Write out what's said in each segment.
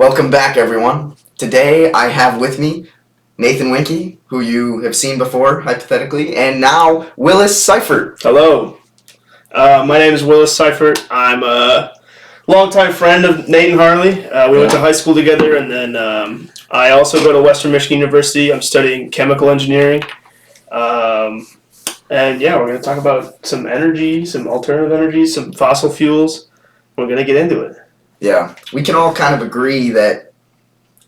Welcome back, everyone. Today I have with me Nathan Wenke, who you have seen before, hypothetically, and now Willis Seifert. Hello. My name is Willis Seifert. I'm a longtime friend of Nate and Harley. We went to high school together, and then I also go to Western Michigan University. I'm studying chemical engineering. And yeah, we're going to talk about some energy, some alternative energy, some fossil fuels. We're going to get into it. Yeah, we can all kind of agree that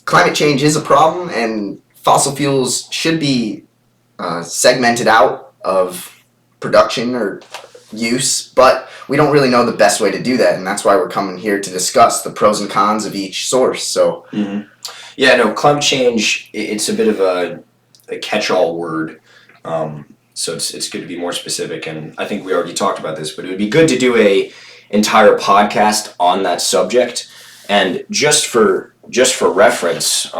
climate change is a problem and fossil fuels should be segmented out of production or use, but we don't really know the best way to do that, and that's why we're coming here to discuss the pros and cons of each source. So, climate change, it's a bit of a catch-all word, so it's good to be more specific, and I think we already talked about this, but it would be good to do a entire podcast on that subject. And just for reference,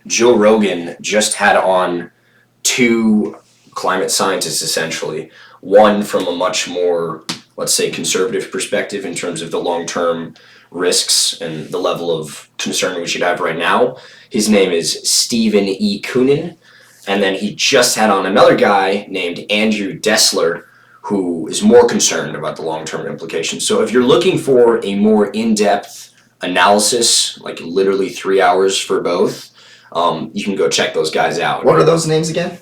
Joe Rogan just had on two climate scientists, essentially. One from a much more, let's say, conservative perspective in terms of the long-term risks and the level of concern we should have right now. His name is Stephen E. Koonin. And then he just had on another guy named Andrew Dessler, who is more concerned about the long-term implications. So if you're looking for a more in-depth analysis, like literally 3 hours for both, you can go check those guys out. What are those names again?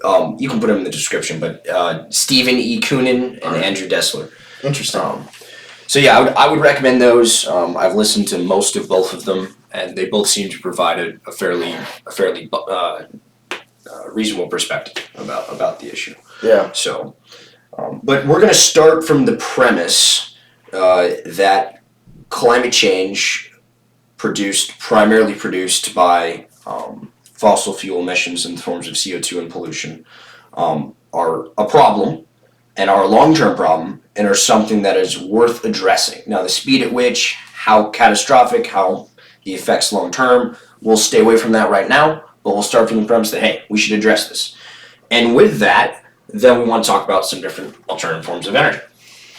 You can put them in the description, but Stephen E. Koonin and Andrew Dessler. Interesting. I would recommend those. I've listened to most of both of them, and they both seem to provide a fairly reasonable perspective about the issue. Yeah. So. But we're going to start from the premise that climate change primarily produced by fossil fuel emissions in the forms of CO2 and pollution are a problem and are a long-term problem and are something that is worth addressing. Now, the speed at which, how catastrophic, how the effects long-term, we'll stay away from that right now, but we'll start from the premise that, hey, we should address this. And with that, then we want to talk about some different alternative forms of energy.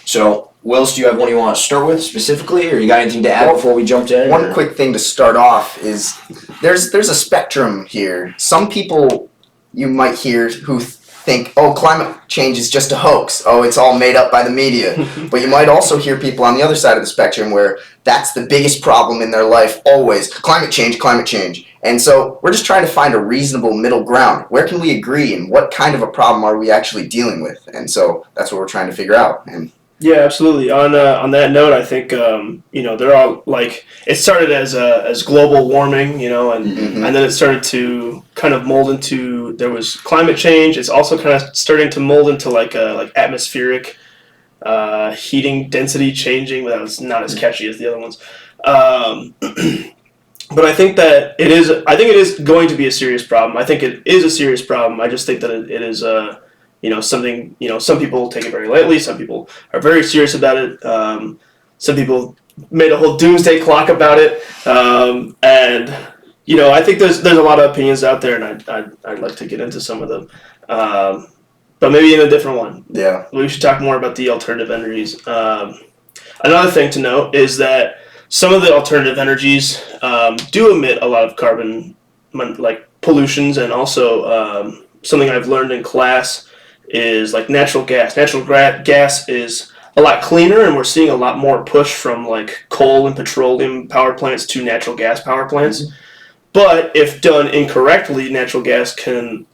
So, Willis, do you have one you want to start with specifically, or you got anything to add before we jump in? One quick thing to start off is there's a spectrum here. Some people you might hear who think, oh, climate change is just a hoax. Oh, it's all made up by the media. But you might also hear people on the other side of the spectrum where that's the biggest problem in their life always. Climate change, climate change. And so we're just trying to find a reasonable middle ground. Where can we agree and what kind of a problem are we actually dealing with? And so that's what we're trying to figure out. And yeah, absolutely. On that note, I think they're all like, it started as global warming, and then it started to kind of mold into, there was climate change. It's also kind of starting to mold into like atmospheric heating density changing, but that was not as catchy as the other ones. But I think that it is going to be a serious problem. I think it is a serious problem. I just think that it is something, some people take it very lightly. Some people are very serious about it. Some people made a whole doomsday clock about it. And I think there's a lot of opinions out there, and I'd like to get into some of them. But maybe in a different one. Yeah. We should talk more about the alternative energies. Another thing to note is that some of the alternative energies do emit a lot of carbon, like pollutions, and also something I've learned in class is like natural gas. Natural gas is a lot cleaner, and we're seeing a lot more push from like coal and petroleum power plants to natural gas power plants. Mm-hmm. But if done incorrectly, natural gas can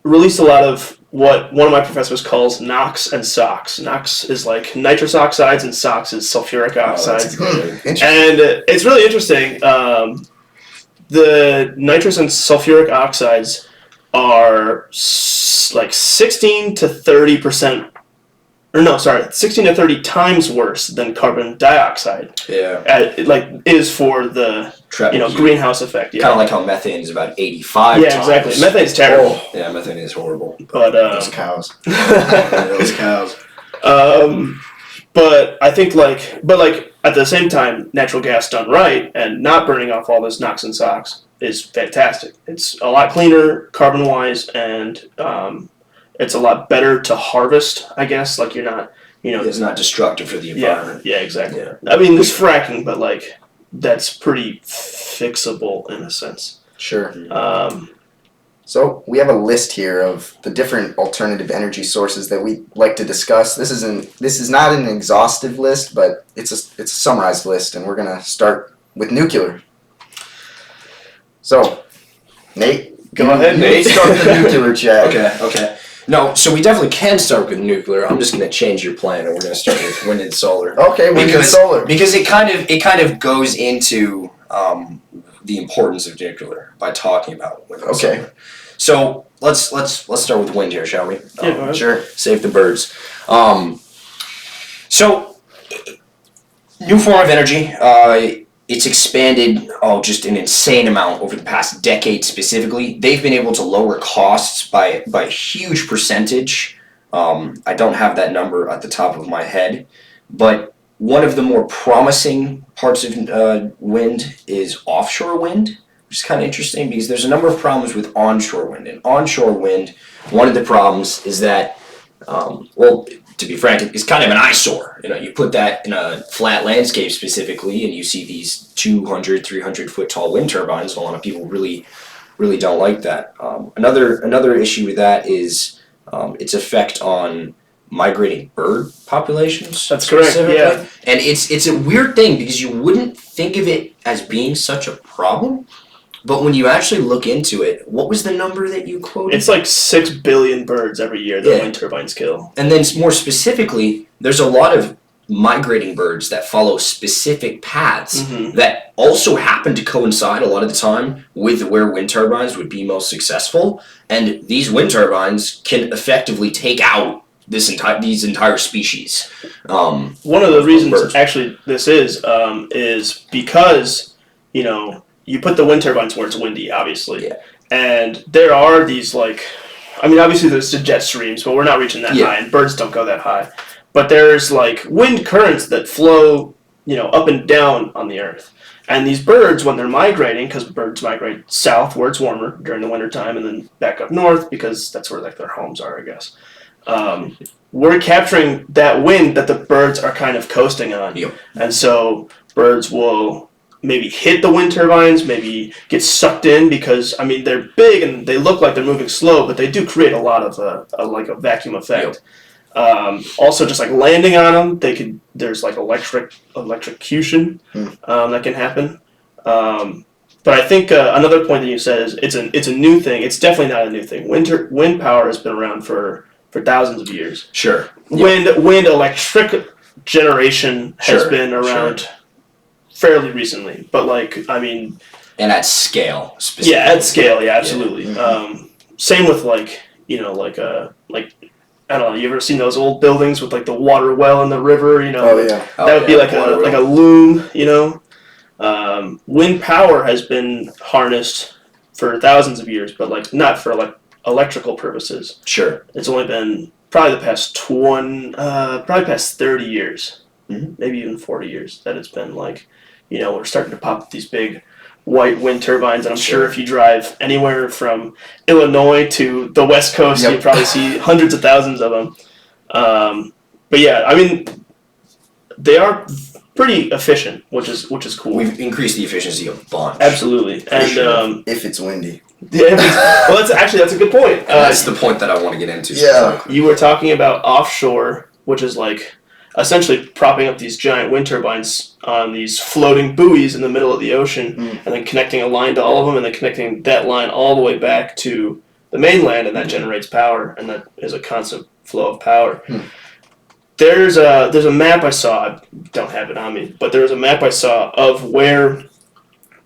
release a lot of what one of my professors calls NOx and SOx. NOx is like nitrous oxides, and SOx is sulfuric oxides. And it's really interesting. The nitrous and sulfuric oxides are like 16 to 30%, 16 to 30 times worse than carbon dioxide. Yeah. Is for the greenhouse effect. Yeah. Kind of like how methane is about 85 times. Yeah, exactly. Methane's terrible. Yeah, methane is horrible. But those cows. Those cows. But I think at the same time, natural gas done right and not burning off all this NOx and SOx is fantastic. It's a lot cleaner carbon-wise, and it's a lot better to harvest, I guess. You're not, It's not destructive for the environment. Yeah, exactly. Yeah. I mean, there's fracking, but that's pretty fixable in a sense. Sure. Um, So we have a list here of the different alternative energy sources that we like to discuss. This is not an exhaustive list, but it's a summarized list, and we're gonna start with nuclear. So, Nate, Go ahead, Nate. Start with the nuclear chat. Okay. No, so we definitely can start with nuclear. I'm just going to change your plan, and we're going to start with wind and solar. Okay, wind and solar. Because it kind of goes into the importance of nuclear by talking about wind and solar. So let's start with wind here, shall we? Sure. Save the birds. So new form of energy. It's expanded just an insane amount over the past decade specifically. They've been able to lower costs by a huge percentage. I don't have that number at the top of my head, but one of the more promising parts of wind is offshore wind, which is kind of interesting because there's a number of problems with onshore wind. And onshore wind, one of the problems is that, to be frank, it's kind of an eyesore. You put that in a flat landscape specifically, and you see these 200, 300 foot tall wind turbines. A lot of people really, really don't like that. Another issue with that is its effect on migrating bird populations. That's correct. Yeah, and it's a weird thing because you wouldn't think of it as being such a problem. But when you actually look into it, what was the number that you quoted? It's like 6 billion birds every year that wind turbines kill. And then more specifically, there's a lot of migrating birds that follow specific paths that also happen to coincide a lot of the time with where wind turbines would be most successful. And these wind turbines can effectively take out these entire species. One of the reasons actually this is because, you put the wind turbines where it's windy, obviously. Yeah. And there are these, obviously there's the jet streams, but we're not reaching that high, and birds don't go that high. But there's, wind currents that flow, up and down on the Earth. And these birds, when they're migrating, because birds migrate south where it's warmer during the wintertime, and then back up north because that's where, their homes are, I guess. We're capturing that wind that the birds are kind of coasting on. Yep. And so birds will maybe hit the wind turbines, maybe get sucked in because, they're big and they look like they're moving slow, but they do create a lot of a vacuum effect. Yep. Also, just landing on them, there's electrocution that can happen. But I think another point that you said is it's a new thing. It's definitely not a new thing. Wind power has been around for thousands of years. Sure. Yep. Wind electric generation has been around fairly recently, but and at scale specifically. Yeah, at scale, yeah, absolutely. Yeah. Same with I don't know, you ever seen those old buildings with the water well in the river, that would be like a loom, wind power has been harnessed for thousands of years, but not for electrical purposes. Sure. It's only been probably the past 30 years, maybe even 40 years that it's been we're starting to pop these big white wind turbines, and I'm sure if you drive anywhere from Illinois to the West Coast, you probably see hundreds of thousands of them. But yeah, they are pretty efficient, which is cool. We've increased the efficiency a bunch. Absolutely, and if it's windy. Yeah, well, that's a good point. That's the point that I want to get into. Yeah, you were talking about offshore, which is essentially propping up these giant wind turbines on these floating buoys in the middle of the ocean, and then connecting a line to all of them, and then connecting that line all the way back to the mainland, and that generates power, and that is a constant flow of power. There's a map I saw, I don't have it on me, but there's a map I saw of where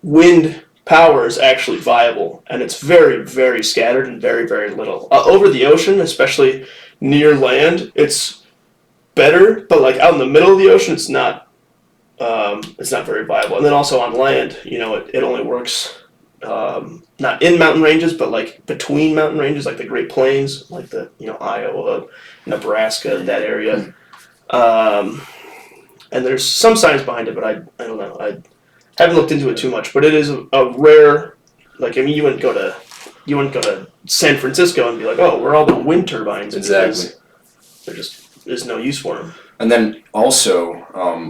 wind power is actually viable, and it's very, very scattered and very, very little. Over the ocean, especially near land, it's better, but out in the middle of the ocean, it's not very viable. And then also on land, it only works not in mountain ranges, but between mountain ranges, the Great Plains, the Iowa, Nebraska, that area. And there's some science behind it, but I don't know. I haven't looked into it too much, but it is a rare. You wouldn't go to San Francisco and be like, oh, where are all the wind turbines? Exactly. There's no use for them. And then also,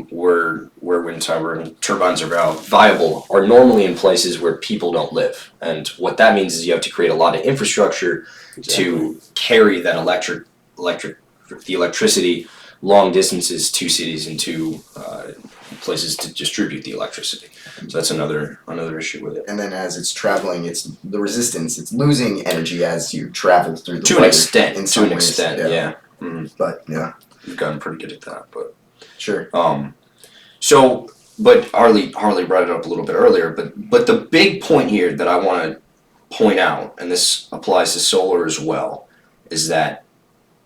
where wind turbines are viable are normally in places where people don't live. And what that means is you have to create a lot of infrastructure to carry that the electricity long distances to cities and to places to distribute the electricity. So that's another issue with it. And then as it's traveling, it's the resistance. It's losing energy as you travel through the to an extent. Yeah. Mm-hmm. But yeah, we've gotten pretty good at that. But sure. But Harley brought it up a little bit earlier. But the big point here that I want to point out, and this applies to solar as well, is that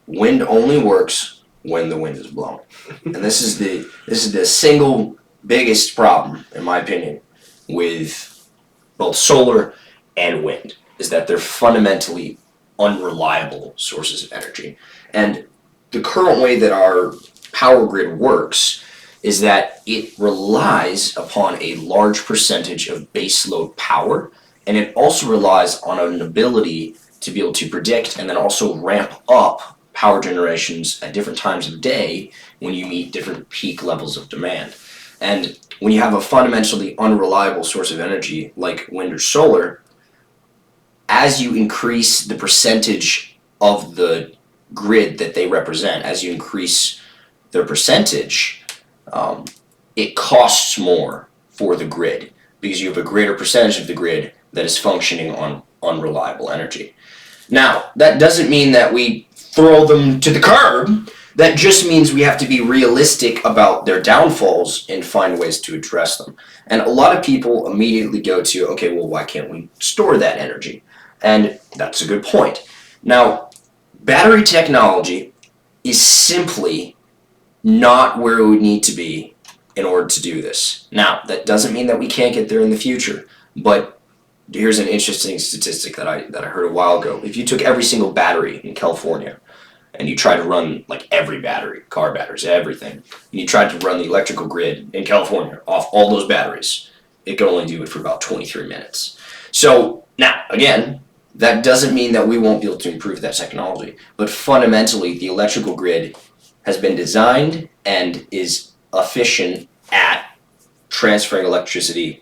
wind only works when the wind is blowing. And this is the single biggest problem, in my opinion, with both solar and wind, is that they're fundamentally unreliable sources of energy. And the current way that our power grid works is that it relies upon a large percentage of baseload power, and it also relies on an ability to be able to predict and then also ramp up power generations at different times of day when you meet different peak levels of demand. And when you have a fundamentally unreliable source of energy like wind or solar, as you increase the percentage of the grid that they represent, as you increase their percentage, it costs more for the grid because you have a greater percentage of the grid that is functioning on unreliable energy. Now, that doesn't mean that we throw them to the curb. That just means we have to be realistic about their downfalls and find ways to address them. And a lot of people immediately go to, okay, well, why can't we store that energy? And that's a good point. Now, battery technology is simply not where it would need to be in order to do this. Now, that doesn't mean that we can't get there in the future, but here's an interesting statistic that I heard a while ago. If you took every single battery in California and you tried to run like every battery, car batteries, everything, and you tried to run the electrical grid in California off all those batteries, it could only do it for about 23 minutes. So now, again, that doesn't mean that we won't be able to improve that technology, but fundamentally the electrical grid has been designed and is efficient at transferring electricity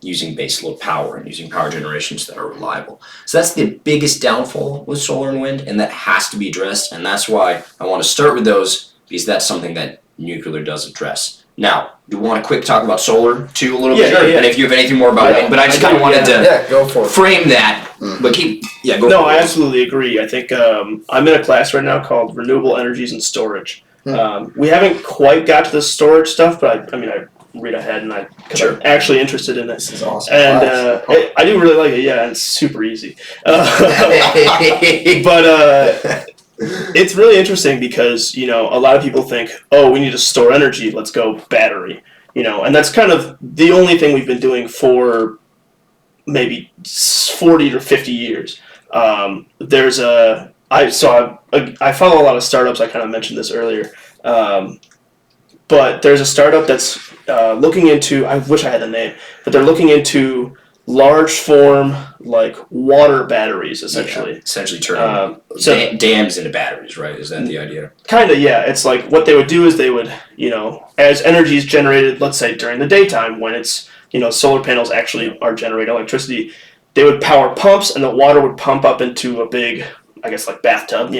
using baseload power and using power generations that are reliable. So that's the biggest downfall with solar and wind, and that has to be addressed, and that's why I want to start with those, because that's something that nuclear does address. Now, do you want to quick talk about solar too a little bit? Yeah. And if you have anything more about wind, but I just kind of wanted to go for it. Frame that, but go No, for I it. absolutely agree. I think I'm in a class right now called Renewable Energies and Storage. We haven't quite got to the storage stuff, but I read ahead and I'm actually interested in it. This is awesome. And I do really like it. Yeah, and it's super easy. But it's really interesting because, a lot of people think, oh, we need to store energy, let's go battery. And that's kind of the only thing we've been doing for maybe 40 or 50 years. I follow a lot of startups. I kind of mentioned this earlier. But there's a startup that's looking into, I wish I had the name, but they're looking into large form, like water batteries, essentially. Yeah, essentially turning dams into batteries, right? Is that the idea? Kind of, yeah. It's like what they would do is they would, as energy is generated, let's say during the daytime when it's, solar panels actually are generating electricity, they would power pumps and the water would pump up into a big, I guess, like bathtub,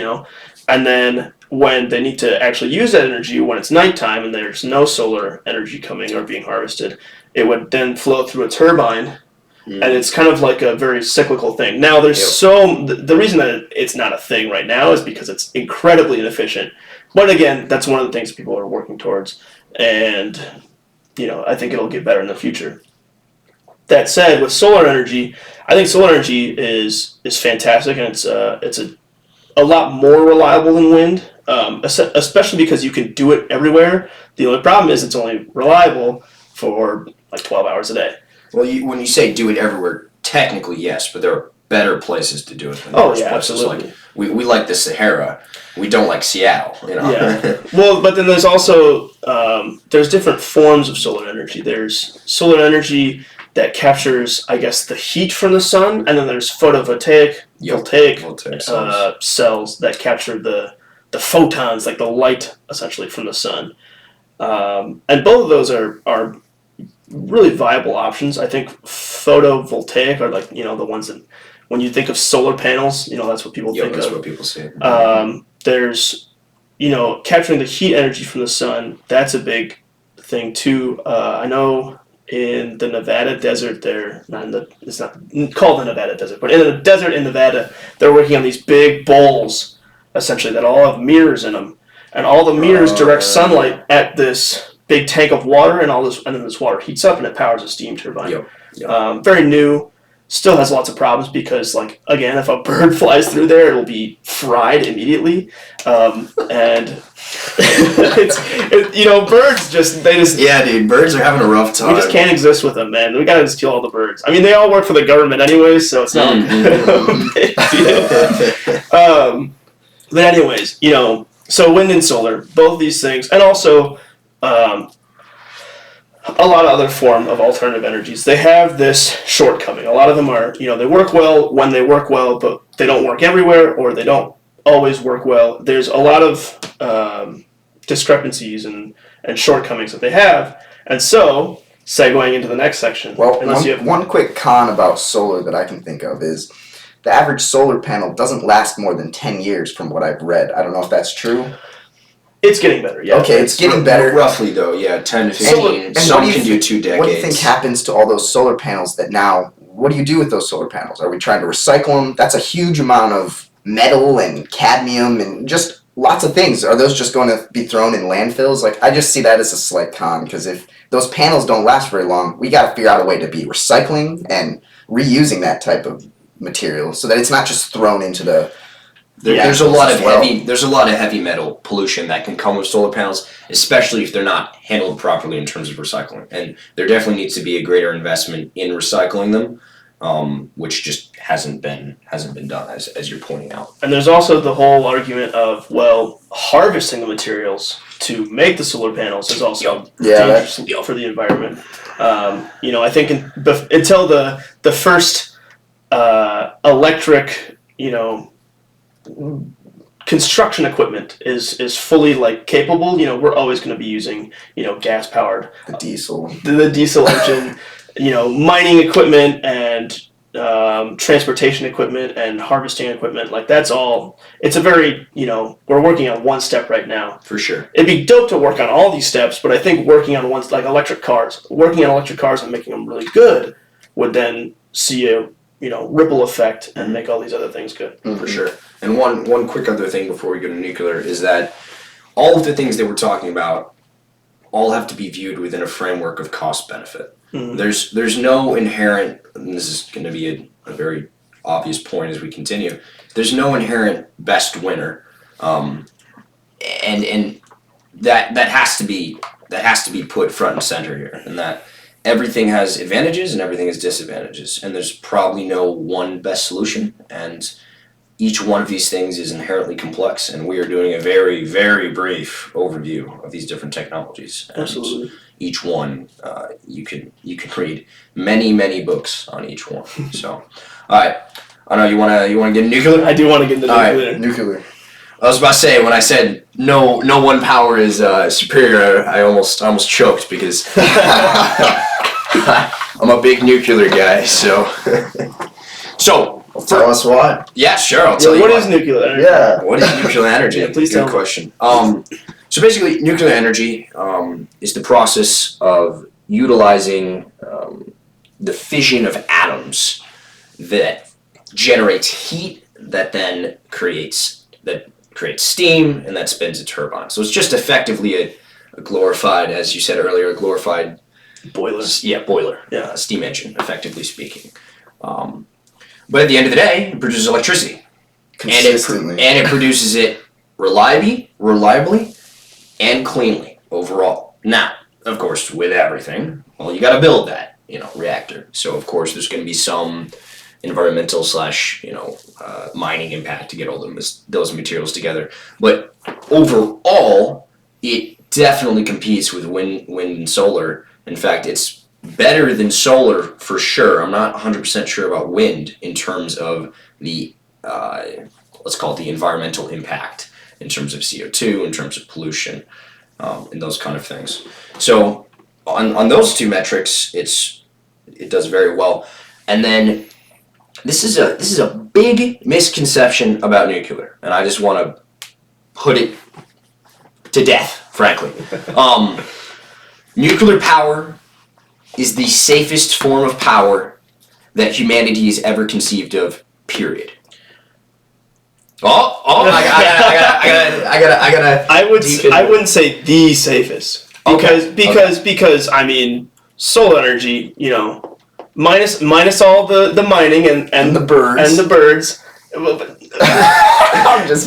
and then when they need to actually use that energy when it's nighttime and there's no solar energy coming or being harvested, it would then flow through a turbine, and it's kind of like a very cyclical thing. Now, there's the reason that it's not a thing right now is because it's incredibly inefficient. But again, that's one of the things people are working towards, and I think it'll get better in the future. That said, with solar energy, I think solar energy is fantastic, and it's a lot more reliable than wind, especially because you can do it everywhere. The only problem is it's only reliable for like 12 hours a day. Well, when you say do it everywhere, technically yes, but there are better places to do it than Oh, those yeah, places. absolutely. Like, we like the Sahara. We don't like Seattle, Yeah. Well, but then there's also, there's different forms of solar energy. There's solar energy that captures, I guess, the heat from the sun, and then there's voltaic cells that capture the the photons, like the light essentially from the sun. And both of those are really viable options. I think photovoltaic are like, the ones that, when you think of solar panels, that's what people think that's of. what people say. There's, capturing the heat energy from the sun. That's a big thing too. I know in the Nevada desert there, it's not called the Nevada desert, but in the desert in Nevada, they're working on these big bowls, essentially, that all have mirrors in them. And all the mirrors direct sunlight at this big tank of water, and then this water heats up and it powers a steam turbine. Yep. Very new, still has lots of problems because, like, again, if a bird flies through there, it'll be fried immediately. And birds just yeah, dude, birds are having a rough time. we just can't exist with them, man. We gotta just kill all the birds. I mean, they all work for the government anyway, so it's not a big deal. But anyways, so wind and solar, both these things, and also a lot of other form of alternative energies, they have this shortcoming. A lot of them are, they work well when they work well, but they don't work everywhere, or they don't always work well. There's a lot of discrepancies and shortcomings that they have. And so, segueing into the next section. Well, one quick con about solar that I can think of is the average solar panel doesn't last more than 10 years from what I've read. I don't know if that's true. It's getting better, yeah. Okay, it's getting better. Roughly, though, yeah, 10 to 15. And Some can do 2 decades. What do you think happens to all those solar panels that now, what do you do with those solar panels? Are we trying to recycle them? That's a huge amount of metal and cadmium and just lots of things. Are those just going to be thrown in landfills? Like, I just see that as a slight con, because if those panels don't last very long, we got to figure out a way to be recycling and reusing that type of material so that it's not just thrown into the... There's a lot of heavy metal pollution that can come with solar panels, especially if they're not handled properly in terms of recycling. And there definitely needs to be a greater investment in recycling them, which just hasn't been done, as you're pointing out. And there's also the whole argument of, harvesting the materials to make the solar panels is also dangerous for the environment. I think until the first electric, construction equipment is fully capable, we're always going to be using, gas powered, the diesel engine, mining equipment and transportation equipment and harvesting equipment. That's all. It's a very, we're working on one step right now. For sure. It'd be dope to work on all these steps, but I think working on electric cars and making them really good would then see a ripple effect and make all these other things good. Mm-hmm. For sure. And one quick other thing before we go to nuclear is that all of the things that we're talking about all have to be viewed within a framework of cost benefit. Mm-hmm. There's no inherent, and this is going to be a very obvious point as we continue, there's no inherent best winner. And that has to be put front and center here, and that everything has advantages and everything has disadvantages, and there's probably no one best solution, and each one of these things is inherently complex, and we are doing a very, very brief overview of these different technologies. And absolutely. Each one, you can read many books on each one. So, all right, I know you wanna get into nuclear. I do want to get into nuclear. Right, nuclear. I was about to say, when I said no one power is superior, I almost choked because I'm a big nuclear guy. So Tell us what. Yeah, sure. I'll tell you. What is nuclear energy? Yeah. What is nuclear energy? Yeah, please Good question. So basically, nuclear energy is the process of utilizing the fission of atoms that generates heat that then creates steam, and that spins a turbine. So it's just effectively a glorified, as you said earlier, a glorified boiler. Yeah, boiler. Yeah, steam engine, effectively speaking. But at the end of the day, it produces electricity. Consistently. And it produces it reliably, and cleanly overall. Now, of course, with everything, you got to build that, reactor. So of course, there's going to be some environmental / mining impact to get all those materials together. But overall, it definitely competes with wind and solar. In fact, it's better than solar for sure. I'm not 100% sure about wind in terms of the let's call it the environmental impact. in terms of CO2, in terms of pollution, and those kind of things. So on those two metrics, it does very well. And then this is a big misconception about nuclear, and I just want to put it to death, frankly. Nuclear power is the safest form of power that humanity has ever conceived of, period. I wouldn't say the safest because I mean, solar energy, you know, minus all the mining and the birds.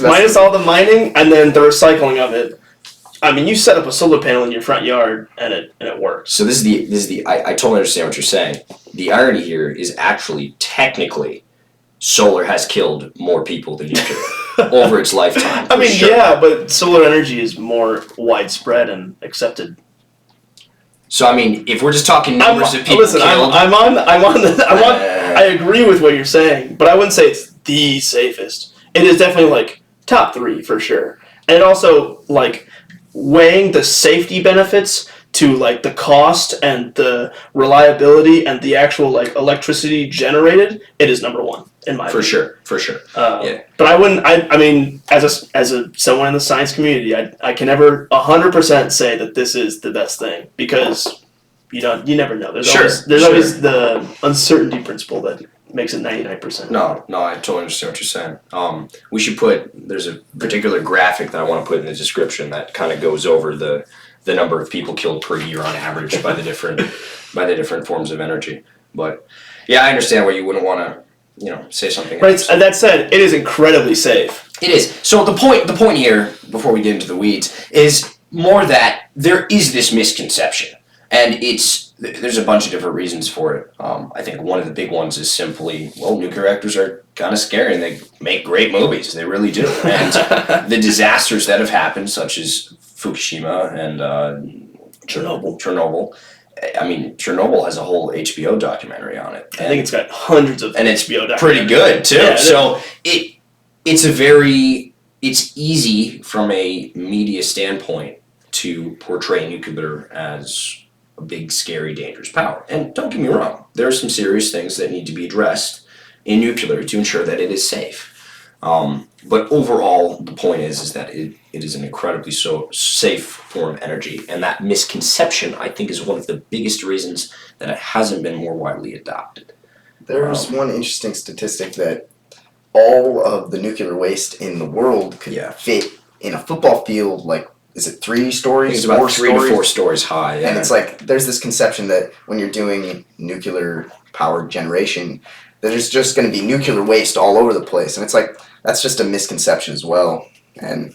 Minus all the mining and then the recycling of it. I mean, you set up a solar panel in your front yard and it works. So this is the I totally understand what you're saying. The irony here is actually technically solar has killed more people than nuclear over its lifetime. I mean, sure. Yeah, but solar energy is more widespread and accepted. So I mean, if we're just talking numbers of people listen, killed, I agree with what you're saying, but I wouldn't say it's the safest. It is definitely like top 3 for sure, and it also like weighing the safety benefits to like the cost and the reliability and the actual like electricity generated. It is number 1 in my opinion. For sure. Yeah. But I wouldn't. I mean, as a someone in the science community, I can never 100% say that this is the best thing because you never know. There's always the uncertainty principle that makes it 99%. No, I totally understand what you're saying. We should there's a particular graphic that I want to put in the description that kind of goes over the number of people killed per year on average by the different forms of energy. But yeah, I understand why you wouldn't want to, say something. Right. That said, it is incredibly safe. It is. So the point here, before we get into the weeds, is more that there is this misconception, and there's a bunch of different reasons for it. I think one of the big ones is simply, nuclear reactors are kind of scary and they make great movies. They really do. And the disasters that have happened, such as Fukushima and Chernobyl. I mean, Chernobyl has a whole HBO documentary on it. I think it's got hundreds of HBO documentaries. Pretty good, too. Yeah, so it's easy from a media standpoint to portray nuclear as a big, scary, dangerous power. And don't get me wrong, there are some serious things that need to be addressed in nuclear to ensure that it is safe. But overall, the point is that it is an incredibly safe form of energy, and that misconception, I think, is one of the biggest reasons that it hasn't been more widely adopted. There's one interesting statistic that all of the nuclear waste in the world could fit in a football field, like, is it 3 stories? It's about 3 to 4 stories high, yeah. And it's like, there's this conception that when you're doing nuclear power generation, there's just going to be nuclear waste all over the place. And it's like, that's just a misconception as well. And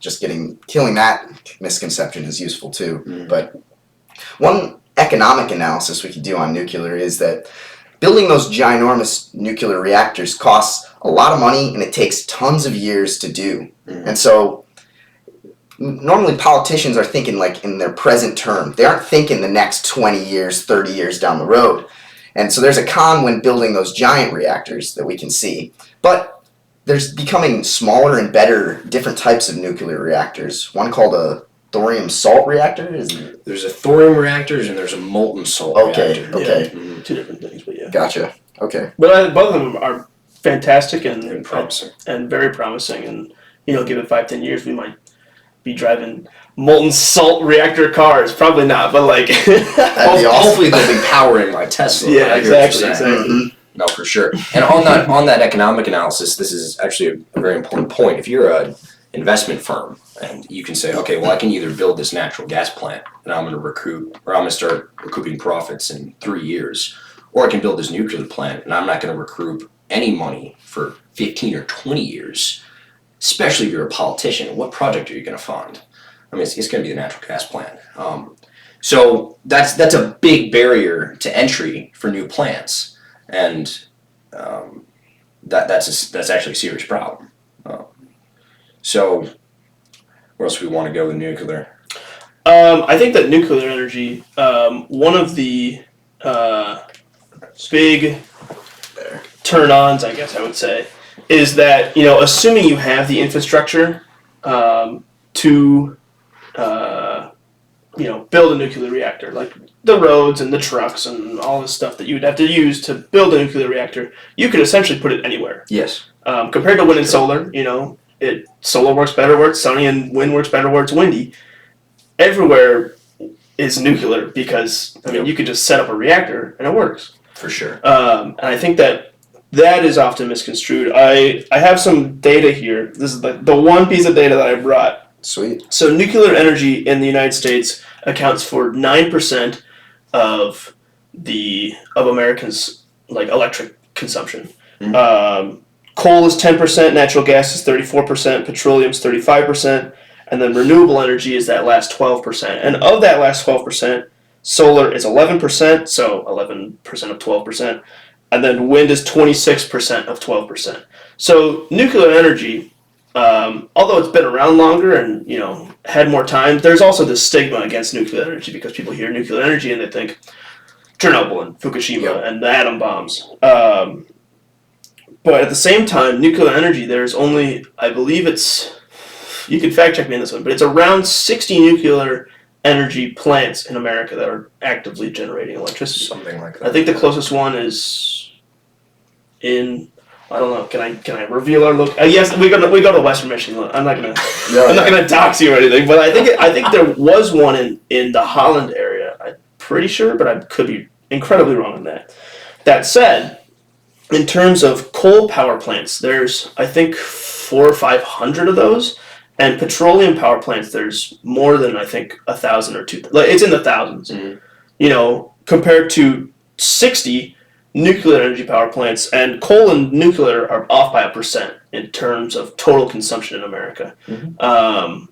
just killing that misconception is useful too. Mm-hmm. But one economic analysis we could do on nuclear is that building those ginormous nuclear reactors costs a lot of money and it takes tons of years to do. Mm-hmm. And so normally politicians are thinking like in their present term. They aren't thinking the next 20 years, 30 years down the road. And so there's a con when building those giant reactors that we can see. But there's becoming smaller and better different types of nuclear reactors. One called a thorium salt reactor. There's a thorium reactor and there's a molten salt reactor. Okay. Yeah, 2 different things, but yeah. Gotcha. Okay. But both of them are fantastic and promising. And very promising. And, give it 5-10 years, we might be driving molten salt reactor cars. Probably not, but like... hopefully they'll be powering my Tesla. Yeah, exactly. Mm-hmm. No, for sure. And on that economic analysis, this is actually a very important point. If you're an investment firm and you can say, okay, well, I can either build this natural gas plant and I'm going to start recouping profits in 3 years, or I can build this nuclear plant and I'm not going to recoup any money for 15 or 20 years, especially if you're a politician. What project are you going to fund? I mean, it's going to be the natural gas plant. So that's a big barrier to entry for new plants. And that's actually a serious problem. So, where else do we want to go with nuclear? I think that nuclear energy, one of the big turn-ons, I guess I would say, is that, assuming you have the infrastructure to build a nuclear reactor, like the roads and the trucks and all this stuff that you would have to use to build a nuclear reactor. You could essentially put it anywhere. Yes. Compared to wind and solar, solar works better where it's sunny and wind works better where it's windy. Everywhere is nuclear because you could just set up a reactor and it works. For sure. And I think that is often misconstrued. I have some data here. This is the one piece of data that I brought. Sweet. So nuclear energy in the United States accounts for 9% of Americans' electric consumption. Mm-hmm. Coal is 10%, natural gas is 34%, petroleum is 35%, and then renewable energy is that last 12%. And of that last 12%, solar is 11%, so 11% of 12%, and then wind is 26% of 12%. So nuclear energy, although it's been around longer and had more time, there's also this stigma against nuclear energy because people hear nuclear energy and they think Chernobyl and Fukushima and the atom bombs. But at the same time, nuclear energy, there's only, I believe you can fact check me on this one, but it's around 60 nuclear energy plants in America that are actively generating electricity. Something like that. I think the closest one is in, I don't know. Can I reveal our look? Yes, we go to Western Michigan. I'm not gonna dox you or anything, but I think there was one in the Holland area. I'm pretty sure, but I could be incredibly wrong on that. That said, in terms of coal power plants, there's I think 400 or 500 of those, and petroleum power plants there's more than I think 1,000 or 2,000. It's in the thousands. Mm-hmm. Compared to 60 nuclear energy power plants, and coal and nuclear are off by 1% in terms of total consumption in America. Mm-hmm.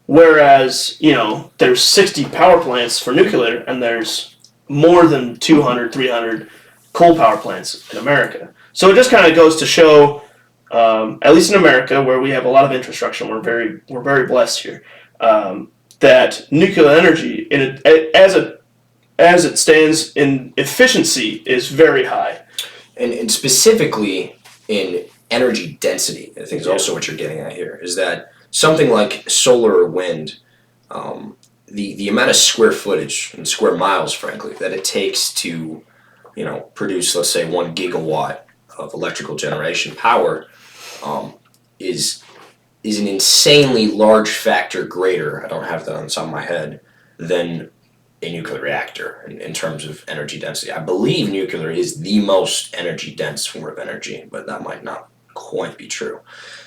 Whereas, there's 60 power plants for nuclear, and there's more than 200, 300 coal power plants in America. So it just kind of goes to show, at least in America, where we have a lot of infrastructure, we're very blessed here, that nuclear energy, as it stands in efficiency, is very high. And specifically in energy density, I think is also what you're getting at here, is that something like solar or wind, the amount of square footage and square miles, frankly, that it takes to, produce, let's say, 1 gigawatt of electrical generation power, is an insanely large factor greater, I don't have that on the top of my head, than a nuclear reactor in terms of energy density. I believe nuclear is the most energy dense form of energy, but that might not quite be true.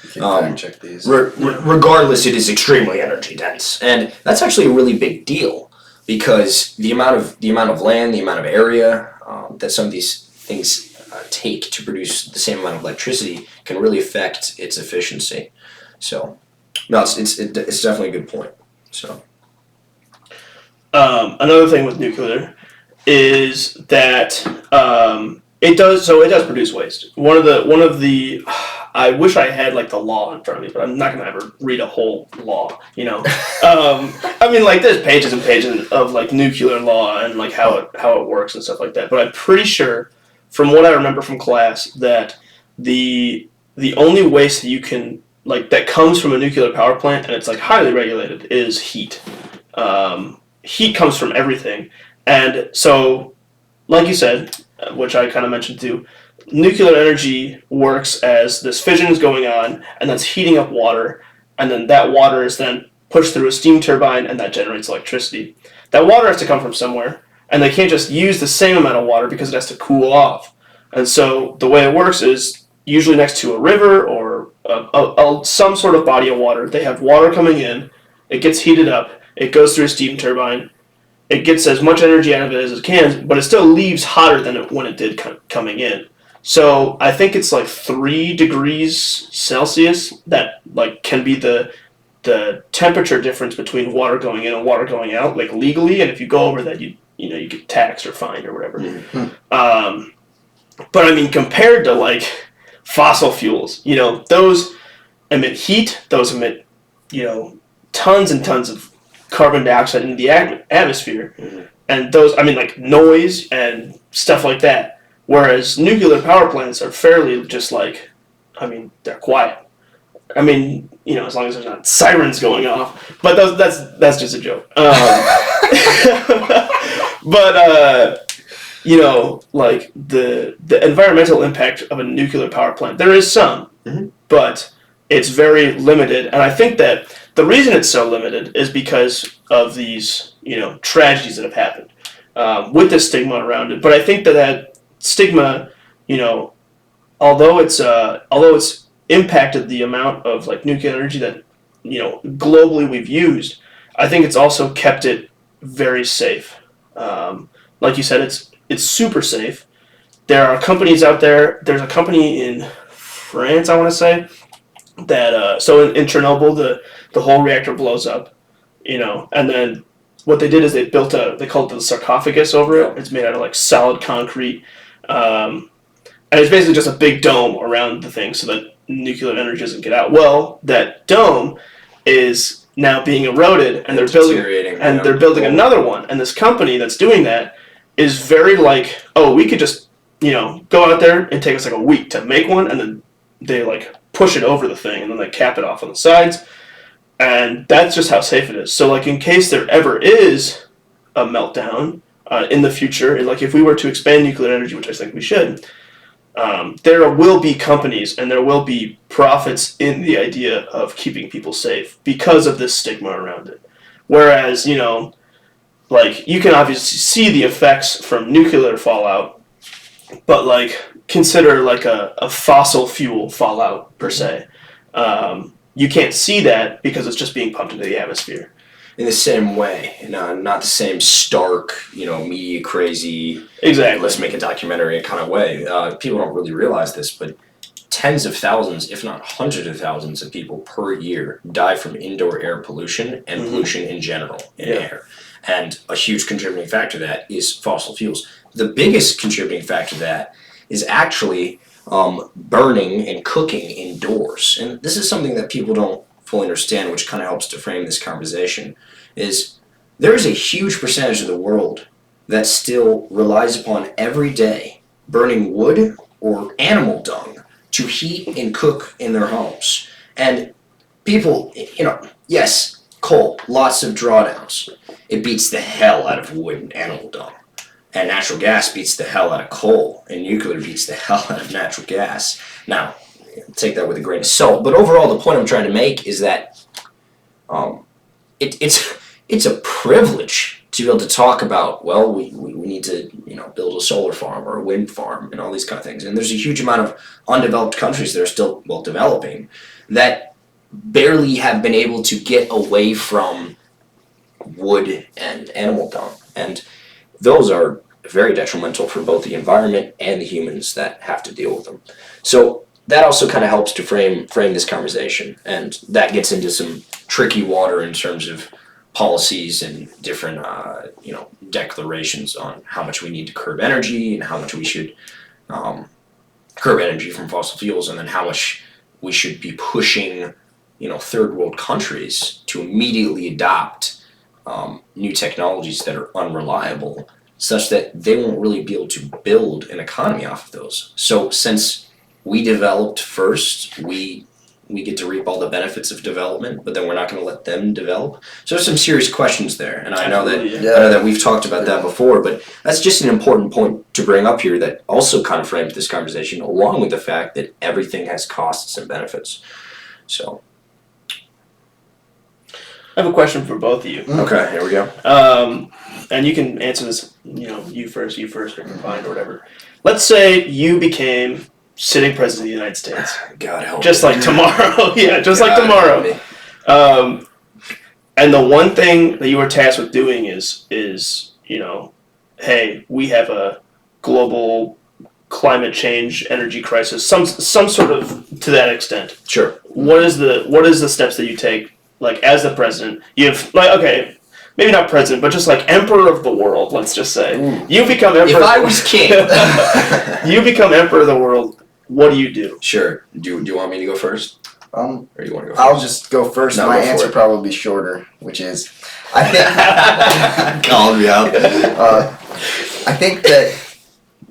You can fact check these. Regardless, it is extremely energy dense, and that's actually a really big deal because the amount of land, the amount of area that some of these things take to produce the same amount of electricity can really affect its efficiency. So, no, it's definitely a good point. So. Another thing with nuclear is that it does produce waste. One of the I wish I had the law in front of me, but I'm not gonna ever read a whole law. There's pages and pages of nuclear law and how it works and stuff like that. But I'm pretty sure, from what I remember from class, that the only waste that you can that comes from a nuclear power plant, and it's highly regulated, is heat. Heat comes from everything, and so, like you said, which I kind of mentioned too, nuclear energy works as this fission is going on, and that's heating up water, and then that water is then pushed through a steam turbine, and that generates electricity. That water has to come from somewhere, and they can't just use the same amount of water because it has to cool off. And so the way it works is usually next to a river or some sort of body of water. They have water coming in, it gets heated up, it goes through a steam turbine, it gets as much energy out of it as it can, but it still leaves hotter than when it did coming in. So I think it's 3 degrees Celsius that can be the temperature difference between water going in and water going out, legally, and if you go over that, you get taxed or fined or whatever. Mm-hmm. But compared to fossil fuels, those emit heat, those emit tons and tons of carbon dioxide into the atmosphere, mm-hmm. and those noise and stuff like that. Whereas nuclear power plants are fairly just they're quiet. I mean, as long as there's not sirens going off. But that's just a joke. But like the environmental impact of a nuclear power plant, there is some, but it's very limited. And I think that the reason it's so limited is because of these, tragedies that have happened with the stigma around it. But I think that stigma, although it's impacted the amount of like nuclear energy that globally we've used, I think it's also kept it very safe. Like you said, it's super safe. There are companies out there. There's a company in France, I want to say, that so in Chernobyl the whole reactor blows up, and then what they did is they called it the sarcophagus over it. It's made out of like solid concrete, and it's basically just a big dome around the thing so that nuclear energy doesn't get out. Well, that dome is now being eroded, and they're building another one. And this company that's doing that is very like, oh, we could just go out there and take us like a week to make one, and then they like push it over the thing, and then they cap it off on the sides, and that's just how safe it is. So like in case there ever is a meltdown in the future, like if we were to expand nuclear energy, which I think we should, there will be companies and there will be profits in the idea of keeping people safe because of this stigma around it. Whereas, like you can obviously see the effects from nuclear fallout, but like consider like a fossil fuel fallout per se. You can't see that because it's just being pumped into the atmosphere. In the same way, not the same stark, media crazy, exactly, let's make a documentary kind of way. People don't really realize this, but tens of thousands, if not hundreds of thousands of people per year die from indoor air pollution and pollution in general in air. And a huge contributing factor to that is fossil fuels. The biggest contributing factor to that is actually burning and cooking indoors. And this is something that people don't fully understand, which kind of helps to frame this conversation, is there is a huge percentage of the world that still relies upon every day burning wood or animal dung to heat and cook in their homes. And people, yes, coal, lots of drawdowns. It beats the hell out of wood and animal dung. And natural gas beats the hell out of coal, and nuclear beats the hell out of natural gas. Now, take that with a grain of salt, but overall the point I'm trying to make is that it's a privilege to be able to talk about, well, we need to build a solar farm or a wind farm and all these kind of things. And there's a huge amount of undeveloped countries that are still developing that barely have been able to get away from wood and animal dung, and those are very detrimental for both the environment and the humans that have to deal with them. So that also kind of helps to frame this conversation, and that gets into some tricky water in terms of policies and different declarations on how much we need to curb energy and how much we should curb energy from fossil fuels, and then how much we should be pushing third world countries to immediately adopt new technologies that are unreliable, such that they won't really be able to build an economy off of those. So since we developed first, we get to reap all the benefits of development, but then we're not going to let them develop. So there's some serious questions there, and I know that we've talked about that before, but that's just an important point to bring up here that also kind of frames this conversation, along with the fact that everything has costs and benefits. So I have a question for both of you. Okay, here we go. And you can answer this, you first, or combined, or whatever. Let's say you became sitting president of the United States. God help just me. Like tomorrow. Yeah, just God like tomorrow. And the one thing that you were tasked with doing is hey, we have a global climate change, energy crisis, some sort of to that extent. Sure. What is the steps that you take? Like as the president, you have maybe not president, but just like emperor of the world. Let's just say you become emperor. If I was king, you become emperor of the world. What do you do? Sure. Do you want me to go first? Or do you want to go first? I'll just go first. No, My go for answer it. probably be shorter, which is, I think. Called me out. I think that,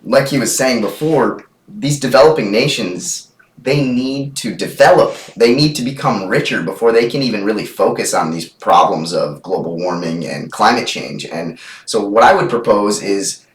like he was saying before, these developing nations, they need to develop. They need to become richer before they can even really focus on these problems of global warming and climate change. And so what I would propose is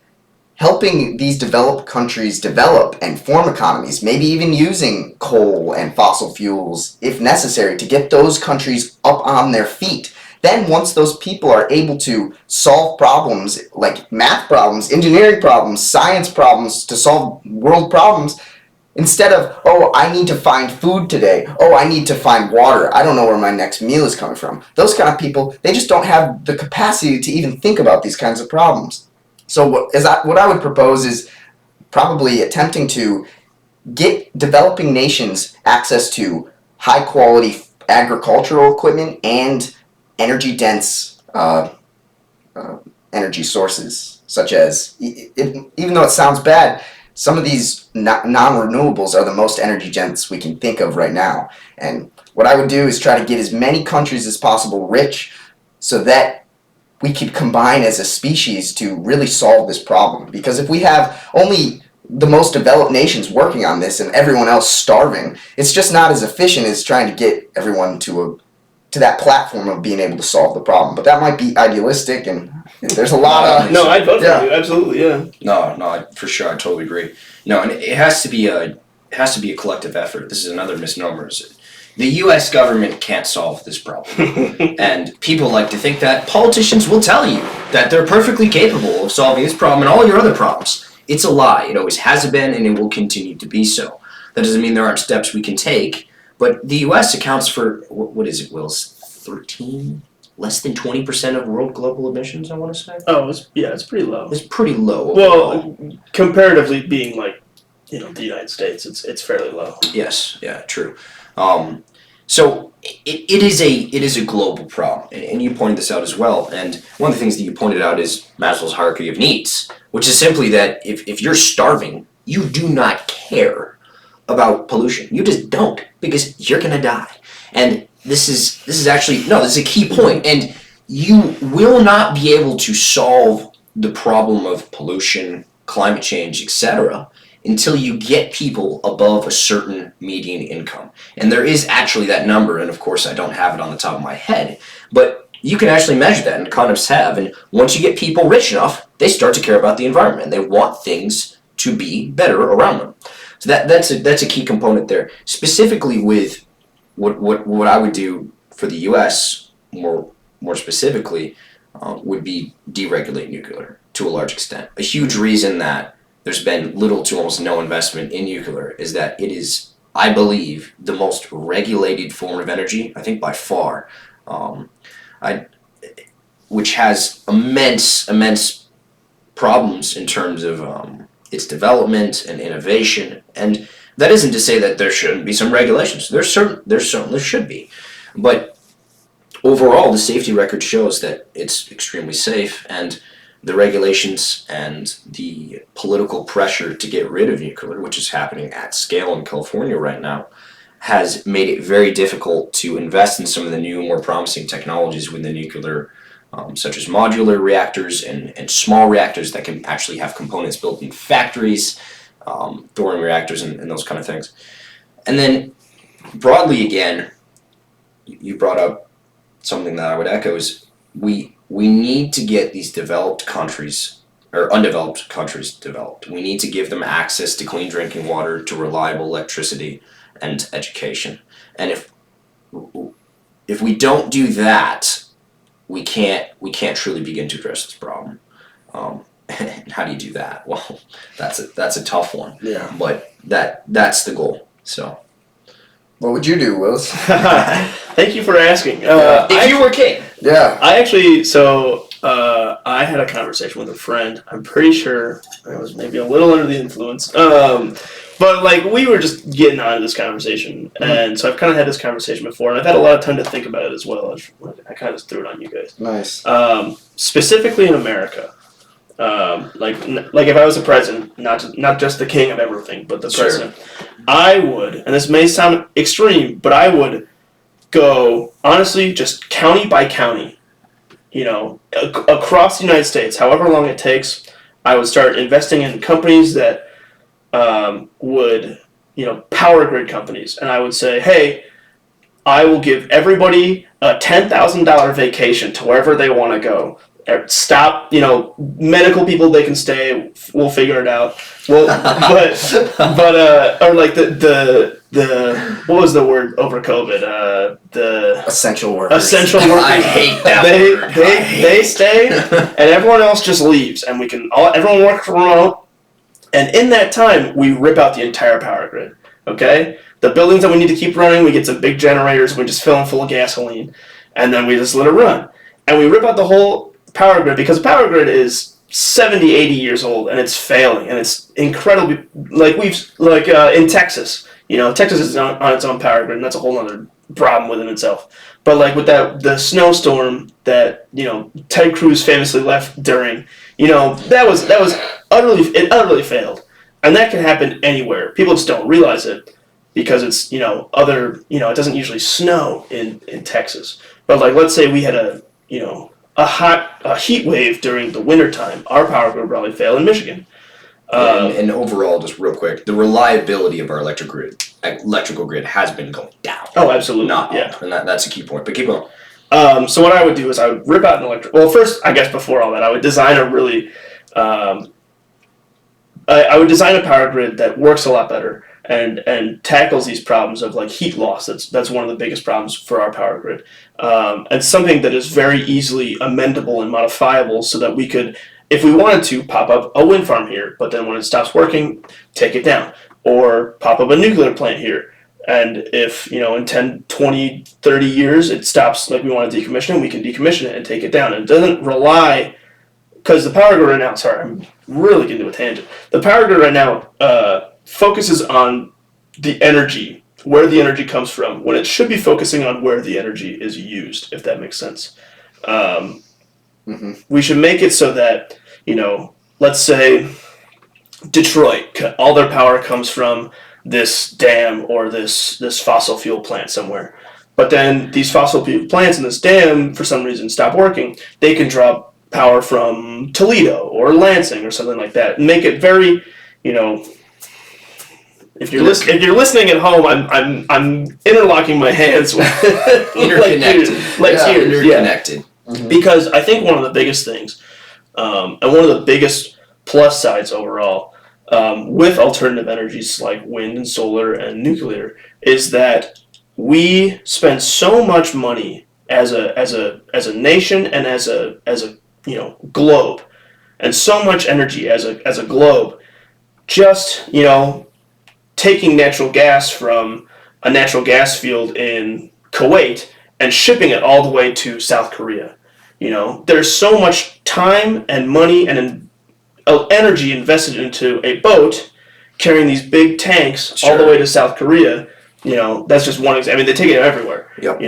helping these developed countries develop and form economies, maybe even using coal and fossil fuels if necessary to get those countries up on their feet. Then once those people are able to solve problems like math problems, engineering problems, science problems to solve world problems, instead of, oh, I need to find food today, oh, I need to find water, I don't know where my next meal is coming from. Those kind of people, they just don't have the capacity to even think about these kinds of problems. So what I would propose is probably attempting to get developing nations access to high quality agricultural equipment and energy dense energy sources, such as, even though it sounds bad, some of these non-renewables are the most energy dense we can think of right now. And what I would do is try to get as many countries as possible rich so that we could combine as a species to really solve this problem. Because if we have only the most developed nations working on this and everyone else starving, it's just not as efficient as trying to get everyone to that platform of being able to solve the problem. But that might be idealistic, and there's a lot of... No, I'd vote for you, absolutely, yeah. No, for sure, I totally agree. No, and it has to be a collective effort. This is another misnomer. The U.S. government can't solve this problem. And people like to think that politicians will tell you that they're perfectly capable of solving this problem and all your other problems. It's a lie. It always has been, and it will continue to be so. That doesn't mean there aren't steps we can take, but the U.S. accounts for, what is it, Willis? 13? Less than 20% of world global emissions, I want to say? Oh, it's pretty low. It's pretty low Well, overall. comparatively being like, the United States, it's fairly low. Yes, yeah, true. So it is a global problem, and you pointed this out as well. And one of the things that you pointed out is Maslow's hierarchy of needs, which is simply that if you're starving, you do not care about pollution. You just don't, because you're gonna die. And this is a key point. And you will not be able to solve the problem of pollution, climate change, etc., until you get people above a certain median income. And there is actually that number, and of course I don't have it on the top of my head, but you can actually measure that, and economists have, and once you get people rich enough, they start to care about the environment, and they want things to be better around them. So that's a key component there. Specifically with what I would do for the U.S. more specifically would be deregulate nuclear to a large extent. A huge reason that there's been little to almost no investment in nuclear is that it is, I believe, the most regulated form of energy, I think by far, which has immense problems in terms of its development and innovation. And that isn't to say that there shouldn't be some regulations. There certainly should be. But overall, the safety record shows that it's extremely safe, and the regulations and the political pressure to get rid of nuclear, which is happening at scale in California right now, has made it very difficult to invest in some of the new, more promising technologies within nuclear, such as modular reactors and small reactors that can actually have components built in factories, thorium reactors and those kind of things. And then broadly again, you brought up something that I would echo is we need to get these developed countries, or undeveloped countries, developed. We need to give them access to clean drinking water, to reliable electricity, and education. And if we don't do that, we can't truly begin to address this problem. And how do you do that? Well, that's a tough one. Yeah. But that's the goal. So. What would you do, Willis? Thank you for asking. If you were king. Yeah. I had a conversation with a friend. I'm pretty sure I was maybe a little under the influence. But like we were just getting on to this conversation. Mm-hmm. And so I've kind of had this conversation before, and I've had a lot of time to think about it as well. I kind of just threw it on you guys. Nice. Specifically in America. Like if I was the president, not just the king of everything, but the president, I would, and this may sound extreme, but I would go, honestly, just county by county, across the United States, however long it takes. I would start investing in companies that would power grid companies, and I would say, hey, I will give everybody a $10,000 vacation to wherever they want to go. Stop, medical people, they can stay. We'll figure it out. Well, or like the what was the word over COVID? The essential workers. Essential workers. I hate that word. They stay, and everyone else just leaves, and everyone works remote. And in that time, we rip out the entire power grid. Okay, the buildings that we need to keep running, we get some big generators. We just fill them full of gasoline, and then we just let it run. And we rip out the whole power grid, because the power grid is 70, 80 years old, and it's failing, and it's incredibly, in Texas, Texas is on its own power grid, and that's a whole other problem within itself. But like with the snowstorm that, Ted Cruz famously left during, that was utterly failed. And that can happen anywhere. People just don't realize it because it's, it doesn't usually snow in Texas. But like, let's say we had a heat wave during the wintertime, our power grid would probably fail in Michigan. And overall, just real quick, the reliability of our electrical grid has been going down. Oh, absolutely. Not yeah. up, and that's a key point. But keep going. So what I would do is I would rip out an electric. Well, first, I guess before all that, I would design a really. I would design a power grid that works a lot better and tackles these problems of like heat loss. That's one of the biggest problems for our power grid. And something that is very easily amendable and modifiable, so that we could, if we wanted to, pop up a wind farm here, but then when it stops working, take it down. Or pop up a nuclear plant here. And if, in 10, 20, 30 years it stops, like we want to decommission it, we can decommission it and take it down. And it doesn't rely, because the power grid right now, sorry, I'm really getting to a tangent. The power grid right now focuses on the energy, where the energy comes from, when it should be focusing on where the energy is used, if that makes sense. We should make it so that, let's say Detroit, all their power comes from this dam or this fossil fuel plant somewhere. But then these fossil fuel plants in this dam, for some reason, stop working. They can draw power from Toledo or Lansing or something like that, and make it very, if you're listening at home, I'm interlocking my hands with interconnected. Interconnected. Mm-hmm. Because I think one of the biggest things, and one of the biggest plus sides overall, with alternative energies like wind and solar and nuclear, is that we spend so much money as a nation and as a globe, and so much energy as a globe, just taking natural gas from a natural gas field in Kuwait and shipping it all the way to South Korea. There's so much time and money and energy invested into a boat carrying these big tanks all the way to South Korea. That's just one example. I mean, they take it everywhere. Yep.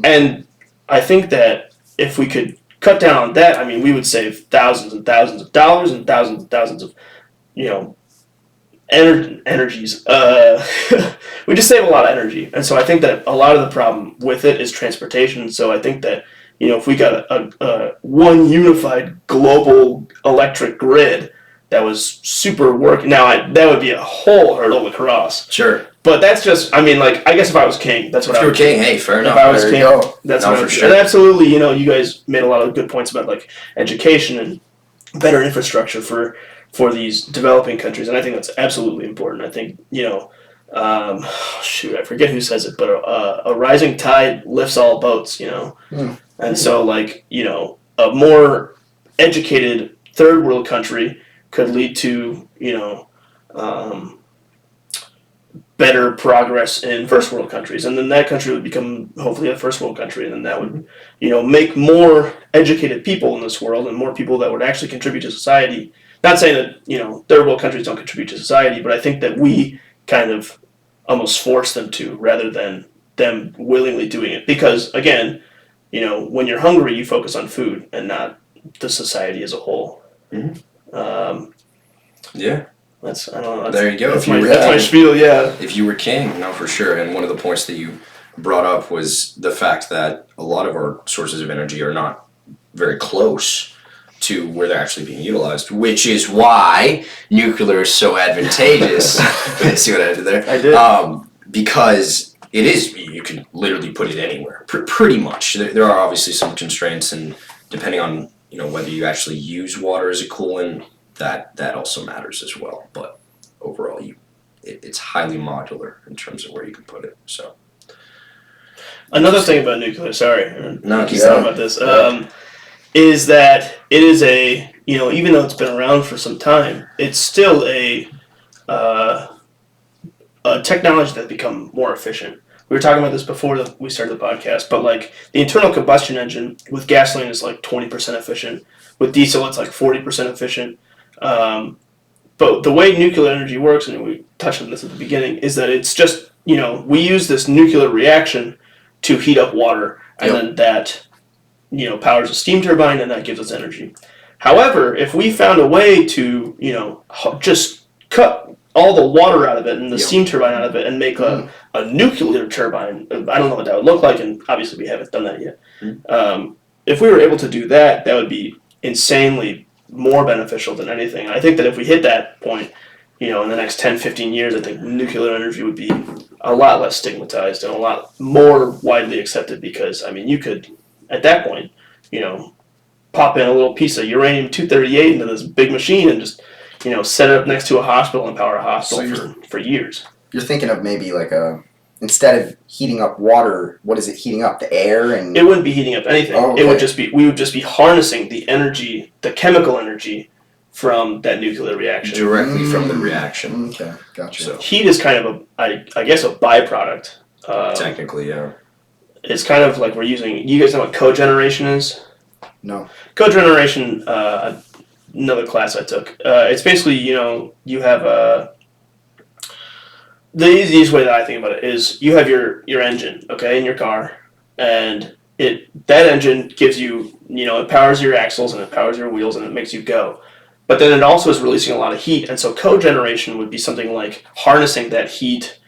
And I think that if we could cut down on that, I mean, we would save thousands and thousands of dollars and thousands of, energies. We just save a lot of energy. And so I think that a lot of the problem with it is transportation. So I think that, if we got a one unified global electric grid that was super working, now that would be a whole hurdle to cross. Sure. But that's just, I guess if I was king, that's what I would do. If you were king, hey, fair enough. If I was king, that's what I would do. Sure. And absolutely, you guys made a lot of good points about like education and better infrastructure for these developing countries, and I think that's absolutely important. I think, I forget who says it, but a rising tide lifts all boats, And so, like, a more educated third world country could lead to, better progress in first world countries, and then that country would become hopefully a first world country, and then that would, make more educated people in this world and more people that would actually contribute to society. Not saying that, third world countries don't contribute to society, but I think that we kind of almost force them to, rather than them willingly doing it. Because, again, when you're hungry, you focus on food and not the society as a whole. Mm-hmm. Yeah. That's, I don't know. There you go. That's my spiel, yeah. If you were king, no, for sure. And one of the points that you brought up was the fact that a lot of our sources of energy are not very close. to where they're actually being utilized, which is why nuclear is so advantageous. See what I did there? I did. Because it is, you can literally put it anywhere, pretty much. There are obviously some constraints, and depending on whether you actually use water as a coolant, that also matters as well. But overall, it's highly modular in terms of where you can put it. So Another thing about nuclear, sorry, No, keep talking about this, is that it is even though it's been around for some time, it's still a technology that's become more efficient. We were talking about this before we started the podcast, but like the internal combustion engine with gasoline is like 20% efficient. With diesel, it's like 40% efficient. But the way nuclear energy works, and we touched on this at the beginning, is that it's just, we use this nuclear reaction to heat up water, and then that, powers a steam turbine, and that gives us energy. However, if we found a way to, just cut all the water out of it and the steam turbine out of it and make a nuclear turbine, I don't know what that would look like, and obviously we haven't done that yet. If we were able to do that, that would be insanely more beneficial than anything. And I think that if we hit that point, in the next 10, 15 years, I think nuclear energy would be a lot less stigmatized and a lot more widely accepted because, you could, at that point, pop in a little piece of uranium-238 into this big machine and just, set it up next to a hospital and power a hospital for years. You're thinking of maybe like instead of heating up water, what is it heating up? The air? And it wouldn't be heating up anything. Oh, okay. We would just be harnessing the energy, the chemical energy from that nuclear reaction. Directly from the reaction. Okay, gotcha. So, heat is kind of I guess a byproduct. technically, yeah. It's kind of like you guys know what cogeneration is? No. Cogeneration, another class I took. It's basically, you have the easiest way that I think about it is you have your engine, okay, in your car, and that engine gives you, it powers your axles and it powers your wheels and it makes you go. But then it also is releasing a lot of heat, and so cogeneration would be something like harnessing that heat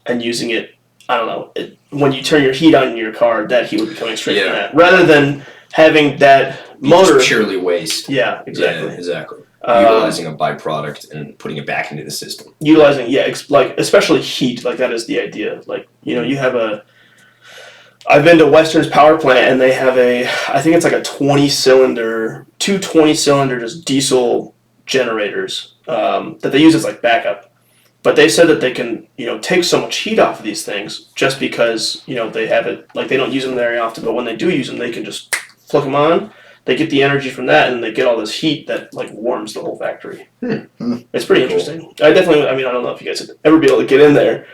and using it, I don't know, when you turn your heat on in your car, that heat would be coming straight from that, rather than having that motor. Just purely waste. Yeah, exactly. Yeah, exactly. Utilizing a byproduct and putting it back into the system. Utilizing, especially heat, like that is the idea. Like, you have I've been to Western's power plant, and they have I think it's like a 20-cylinder, two 20-cylinder just diesel generators that they use as like backup. But they said that they can, take so much heat off of these things just because, they have it, like they don't use them very often, but when they do use them, they can just flick them on. They get the energy from that, and they get all this heat that like warms the whole factory. It's pretty interesting. I definitely, I don't know if you guys would ever be able to get in there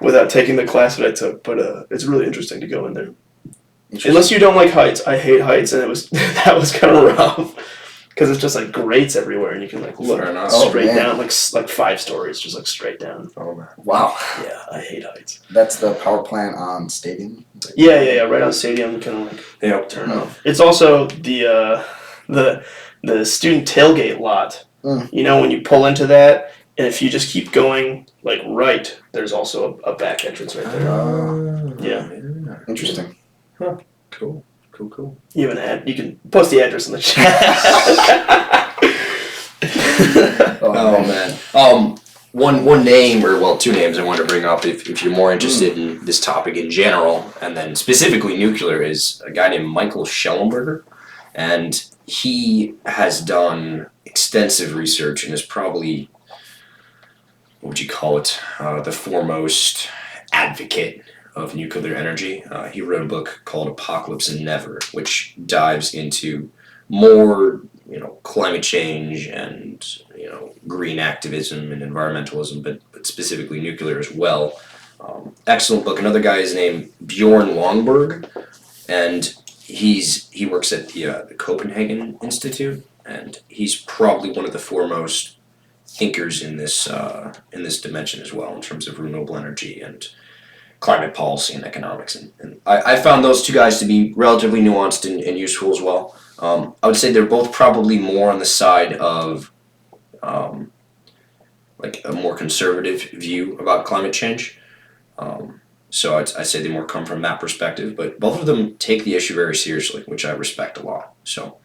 without taking the class that I took, but it's really interesting to go in there. Unless you don't like heights. I hate heights, and that was kind of rough because it's just like grates everywhere, and you can like look straight down, like 5 stories, just like straight down. Oh man! Wow. Yeah, I hate heights. That's the power plant on Stadium. Yeah. Right on Stadium, kind of like turn off. It's also the student tailgate lot. When you pull into that, and if you just keep going like right, there's also a back entrance right there. Yeah. Interesting. Huh. Cool. You can post the address in the chat. Oh man. One name, or 2 names I wanted to bring up if you're more interested in this topic in general, and then specifically nuclear, is a guy named Michael Shellenberger, and he has done extensive research and is probably, what would you call it, the foremost advocate of nuclear energy. He wrote a book called Apocalypse and Never, which dives into more, climate change and, green activism and environmentalism, but specifically nuclear as well. Excellent book. Another guy is named Bjorn Lomborg, and he works at the Copenhagen Institute, and he's probably one of the foremost thinkers in this dimension as well, in terms of renewable energy and climate policy and economics. And I found those 2 guys to be relatively nuanced and useful as well. I would say they're both probably more on the side of like a more conservative view about climate change. So I'd say they more come from that perspective, but both of them take the issue very seriously, which I respect a lot. So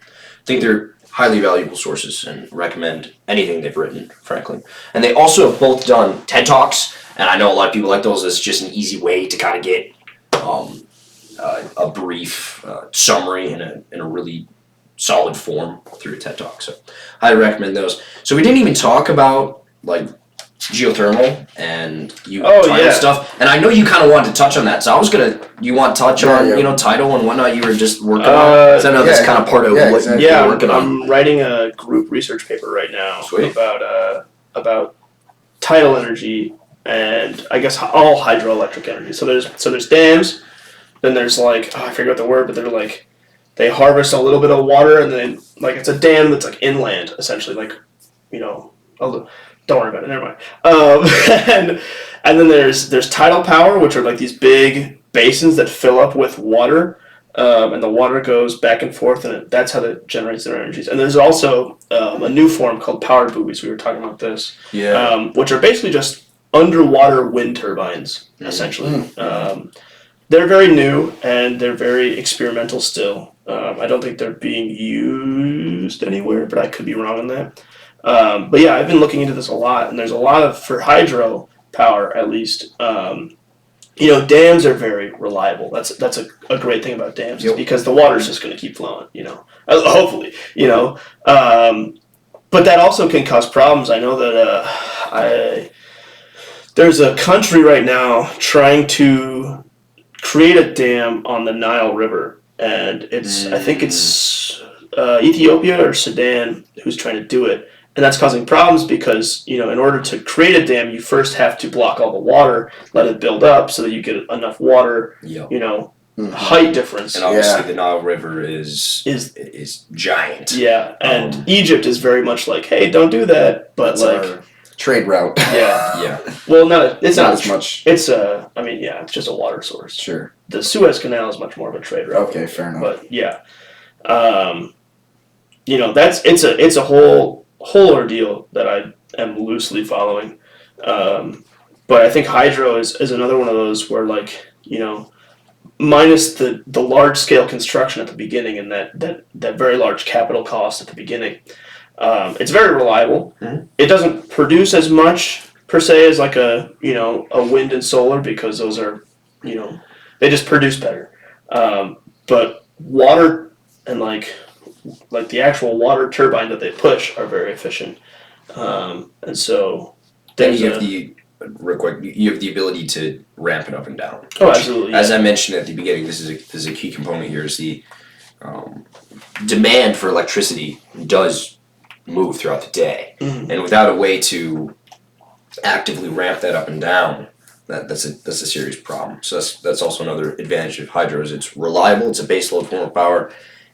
think they're highly valuable sources and recommend anything they've written, frankly. And they also have both done TED Talks, and I know a lot of people like those as just an easy way to kind of get a brief summary in a really solid form through a TED Talk. So I recommend those. So we didn't even talk about like geothermal and tidal stuff, and I know you kind of wanted to touch on that. So I was you want to touch on tidal and whatnot you were just working on? So I know that's kind of part of what you're working on. I'm writing a group research paper right now about tidal energy and I guess all hydroelectric energy. So there's dams, then there's like I forget the word, but they're like they harvest a little bit of water and then like it's a dam that's like inland essentially, like don't worry about it. Never mind. And then there's tidal power, which are like these big basins that fill up with water, and the water goes back and forth, and that's how it generates their energies. And there's also a new form called power buoys. We were talking about this, which are basically just underwater wind turbines, essentially. They're very new and they're very experimental still. I don't think they're being used anywhere, but I could be wrong on that. But yeah, I've been looking into this a lot, and there's a lot of, for hydro power at least, dams are very reliable. That's a great thing about dams, because the water's just going to keep flowing, hopefully, but that also can cause problems. I know that there's a country right now trying to create a dam on the Nile River, and I think it's Ethiopia or Sudan who's trying to do it. And that's causing problems because, in order to create a dam, you first have to block all the water, let it build up so that you get enough water, height difference. And obviously the Nile River is giant. Yeah, and Egypt is very much like, hey, don't do that. But that's our trade route. Yeah. Well, it's not as much. It's it's just a water source. Sure. The Suez Canal is much more of a trade route. Okay, fair enough. But yeah, it's a whole ordeal that I am loosely following. But I think hydro is another one of those where, minus the large scale construction at the beginning and that very large capital cost at the beginning, it's very reliable. Mm-hmm. It doesn't produce as much per se as like a wind and solar, because those are, they just produce better. But water and like the actual water turbine that they push are very efficient, and so then you have the ability to ramp it up and down. Oh, absolutely! As I mentioned at the beginning, this is a key component here. Is the demand for electricity does move throughout the day, and without a way to actively ramp that up and down, that's a serious problem. So that's also another advantage of hydro. Is it's reliable. It's a baseload form of power.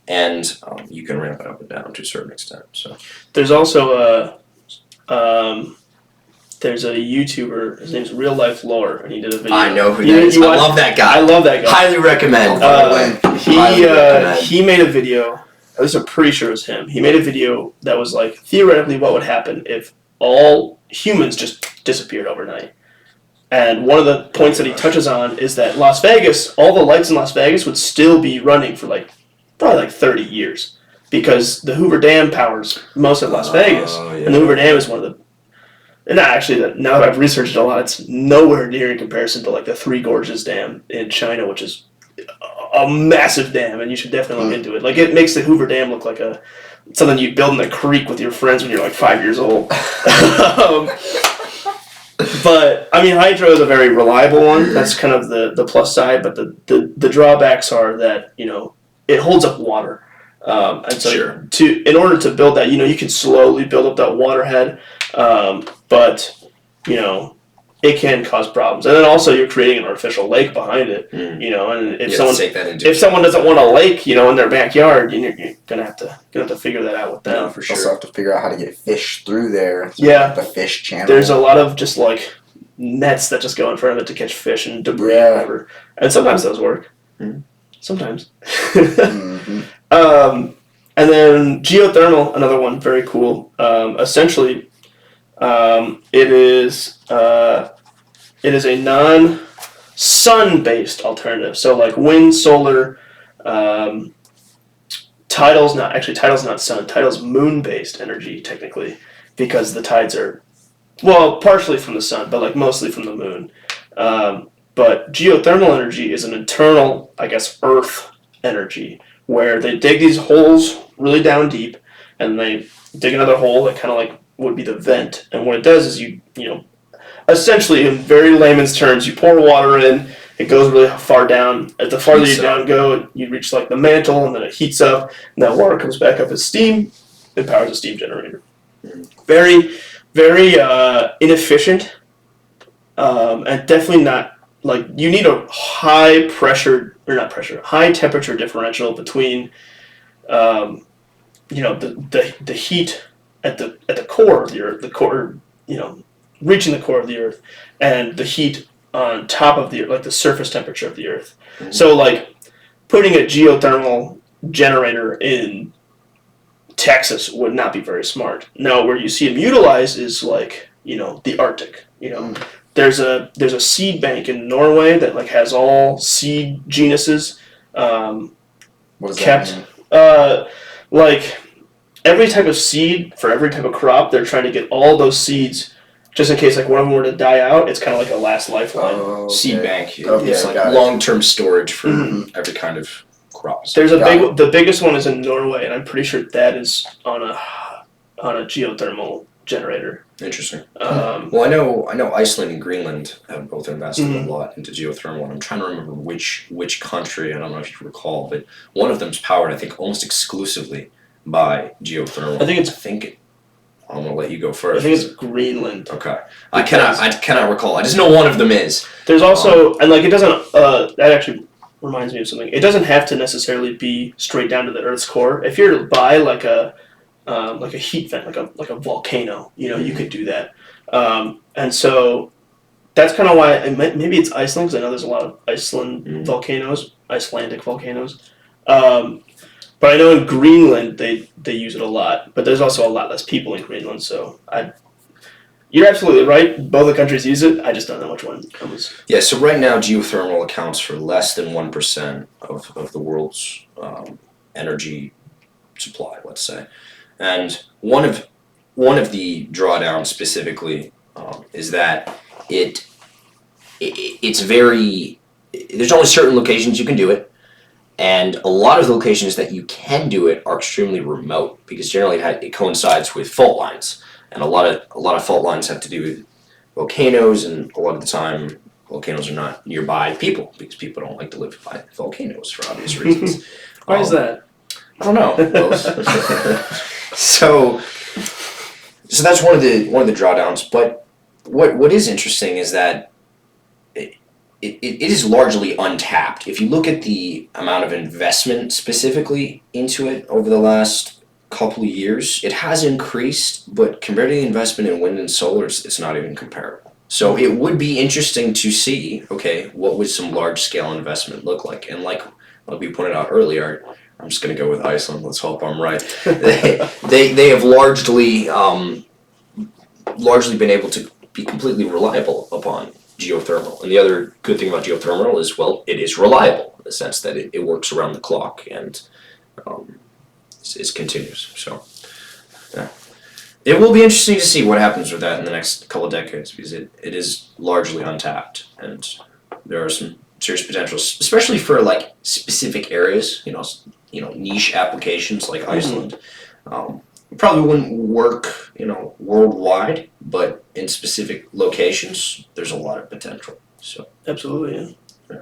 And you can ramp it up and down to a certain extent. So there's also there's a YouTuber. His name's Life Lor, and he did a video. I know who that is. I love that guy. I love that guy. Highly recommend. He made a video. At least I'm pretty sure it was him. He made a video that was like theoretically what would happen if all humans just disappeared overnight. And one of the points that he touches on is that Las Vegas, all the lights in Las Vegas would still be running for probably 30 years, because the Hoover Dam powers most of Las Vegas, and the Hoover Dam is one of the. And actually, now that I've researched it a lot, it's nowhere near in comparison to the Three Gorges Dam in China, which is a massive dam, and you should definitely look into it. It makes the Hoover Dam look like something you build in a creek with your friends when you're 5 years old. But hydro is a very reliable one. That's kind of the plus side, but the drawbacks are that it holds up water, and so in order to build that, you can slowly build up that water head, but it can cause problems. And then also you're creating an artificial lake behind it, and if someone doesn't want a lake, in their backyard, you're gonna have to figure that out with them. Yeah, for sure. Also have to figure out how to get fish through there. The fish channel. There's a lot of just nets that just go in front of it to catch fish and debris or whatever, and sometimes those work. Mm-hmm. Sometimes. And then geothermal, another one, very cool. Essentially, it is a non-sun-based alternative. So wind, solar, Tidal's not sun. Tidal's moon-based energy, technically, because the tides are, well, partially from the sun, but like mostly from the moon. But geothermal energy is an internal, I guess, earth energy, where they dig these holes really down deep, and they dig another hole that kind of like would be the vent. And what it does is you essentially, in very layman's terms, you pour water in, it goes really far down. As the farther you down go, you reach like the mantle, and then it heats up, and that water comes back up as steam. It powers a steam generator. Very, very inefficient, and definitely not, like, you need a high temperature differential between, the heat at the core of the earth, reaching the core of the earth, and the heat on top of the earth, like the surface temperature of the earth. Mm-hmm. So, like, putting a geothermal generator in Texas would not be very smart. Now, where you see them utilized is like, the Arctic. There's a seed bank in Norway that like has all seed genuses what does kept. That mean? Like every type of seed for every type of crop, they're trying to get all those seeds just in case like one of them were to die out. It's kind of like a last lifeline. Oh, okay. Seed bank. Okay, it's like long-term storage for every kind of crop. There's the biggest one is in Norway, and I'm pretty sure that is on a geothermal generator. Interesting. Well, I know Iceland and Greenland have both invested a lot into geothermal, and I'm trying to remember which country. I don't know if you recall, but one of them's powered, I think, almost exclusively by geothermal. I'm gonna let you go first. I think it's Greenland. Okay. I cannot recall. I just know one of them is. There's also and like it doesn't. That actually reminds me of something. It doesn't have to necessarily be straight down to the Earth's core. If you're by like a heat vent, like a volcano, you could do that. And so that's kind of why maybe it's Iceland, because I know there's a lot of Icelandic volcanoes. But I know in Greenland they use it a lot, but there's also a lot less people in Greenland. So you're absolutely right. Both the countries use it. I just don't know which one comes. Yeah. So right now, geothermal accounts for less than 1% of the world's energy supply, let's say. And one of the drawdowns specifically is that it's very. There's only certain locations you can do it, and a lot of the locations that you can do it are extremely remote because generally it coincides with fault lines, and a lot of fault lines have to do with volcanoes, and a lot of the time volcanoes are not nearby people because people don't like to live by volcanoes for obvious reasons. Why is that? I don't know. So that's one of the drawdowns. But what is interesting is that it is largely untapped. If you look at the amount of investment specifically into it over the last couple of years, it has increased, but compared to the investment in wind and solar, it's not even comparable. So it would be interesting to see, okay, what would some large-scale investment look like? And like we pointed out earlier, I'm just going to go with Iceland. Let's hope I'm right. They have largely been able to be completely reliable upon geothermal. And the other good thing about geothermal is, well, it is reliable in the sense that it works around the clock and is continuous. So, yeah. It will be interesting to see what happens with that in the next couple of decades because it is largely untapped and there are some serious potentials, especially for like specific areas, niche applications like Iceland. It probably wouldn't work, worldwide, but in specific locations, there's a lot of potential. So absolutely, yeah.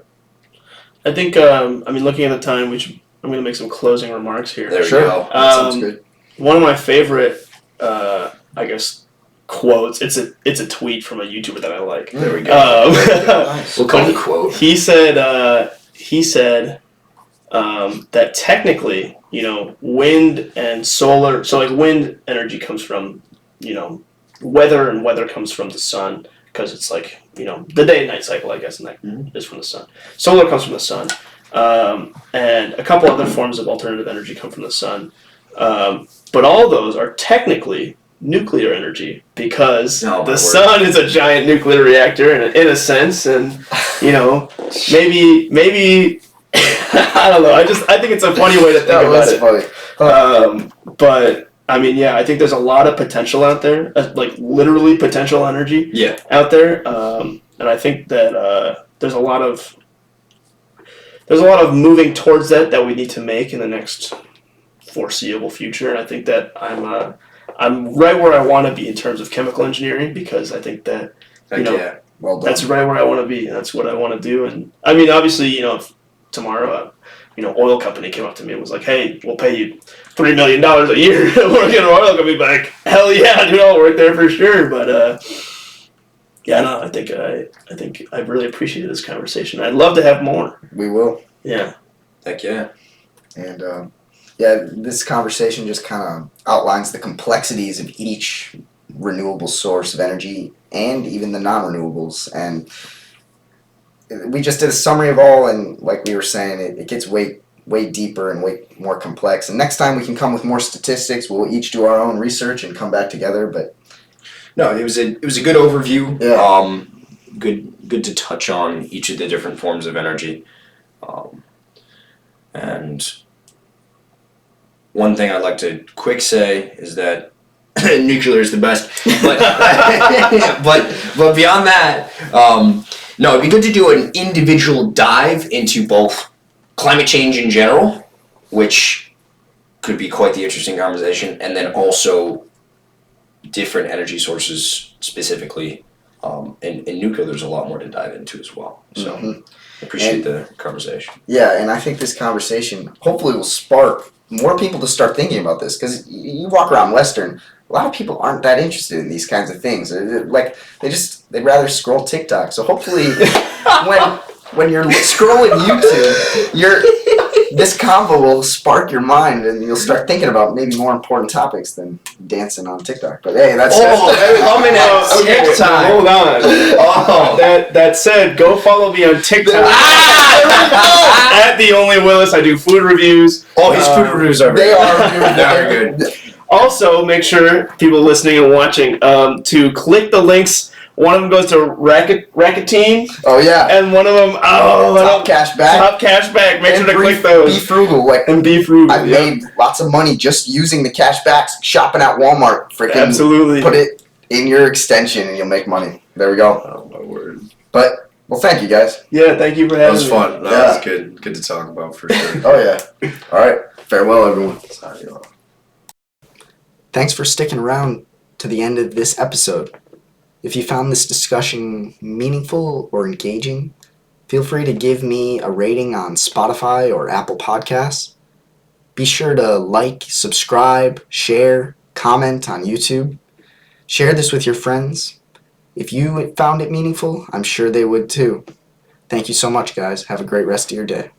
I think, looking at the time, I'm going to make some closing remarks here. There we go. That sounds good. One of my favorite, quotes. It's a tweet from a YouTuber that I like. There we go. Nice. We'll call it a quote. He said that technically, wind and solar. So like wind energy comes from weather, and weather comes from the sun because it's like the day and night cycle, I guess, and that is from the sun. Solar comes from the sun, and a couple other forms of alternative energy come from the sun. But all those are technically nuclear energy because the sun is a giant nuclear reactor in a sense, and maybe I don't know. I think it's a funny way to think about it. Funny. But I mean, yeah, I think there's a lot of potential out there, like literally potential energy out there, and I think that there's a lot of moving towards that we need to make in the next foreseeable future. And I think that I'm right where I want to be in terms of chemical engineering, because I think that well done. that's right where I want to be. That's what I want to do. And I mean, obviously, if tomorrow, oil company came up to me and was like, "Hey, we'll pay you $3 million a year to work in an oil company," but like, hell yeah, dude, I'll work there for sure. But I think I really appreciated this conversation. I'd love to have more. We will. Yeah. Heck yeah. And this conversation just kind of outlines the complexities of each renewable source of energy and even the non-renewables. And we just did a summary of all, and like we were saying, it gets way deeper and way more complex. And next time we can come with more statistics. We'll each do our own research and come back together. But no, it was a good overview. Yeah. Good to touch on each of the different forms of energy. And one thing I'd like to quick say is that nuclear is the best. But but beyond that, no, it'd be good to do an individual dive into both climate change in general, which could be quite the interesting conversation, and then also different energy sources specifically. In nuclear, there's a lot more to dive into as well. So appreciate the conversation. Yeah, and I think this conversation hopefully will spark more people to start thinking about this, because you walk around Western, a lot of people aren't that interested in these kinds of things. Like they'd rather scroll TikTok. So hopefully, when you're scrolling YouTube, this convo will spark your mind, and you'll start thinking about maybe more important topics than dancing on TikTok. But hey, that's coming at TikTok. Hold on. Oh. That said, go follow me on TikTok. At the only Willis. I do food reviews. Oh, his food reviews are very good. Also, make sure people listening and watching to click the links. One of them goes to Racketeam. Oh yeah. And one of them, Top Cash Back. Top Cash Back. Make sure to click those. Be frugal. And be frugal. I've made lots of money just using the cash backs, shopping at Walmart. Freaking absolutely. Put it in your extension and you'll make money. There we go. Oh my word. But well, thank you guys. Yeah, thank you for having me. That was fun. That was good. Good to talk about for sure. Oh yeah. All right. Farewell, everyone. Thanks for sticking around to the end of this episode. If you found this discussion meaningful or engaging, feel free to give me a rating on Spotify or Apple Podcasts. Be sure to like, subscribe, share, comment on YouTube. Share this with your friends. If you found it meaningful, I'm sure they would too. Thank you so much, guys. Have a great rest of your day.